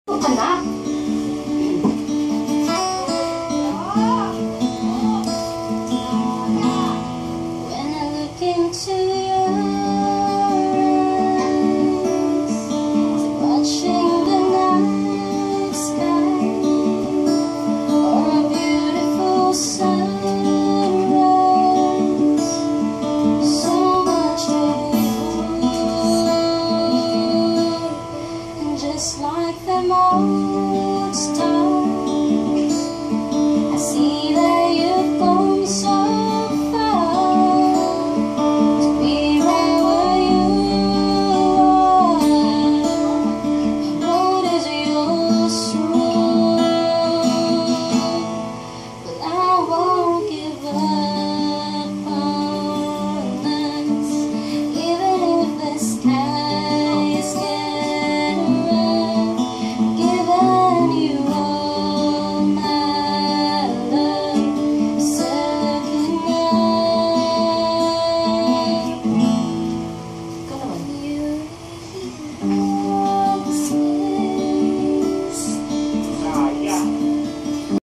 Anak. When I look into your eyes, watching the night sky, or a beautiful sunrise, so much beautiful, and just like them all.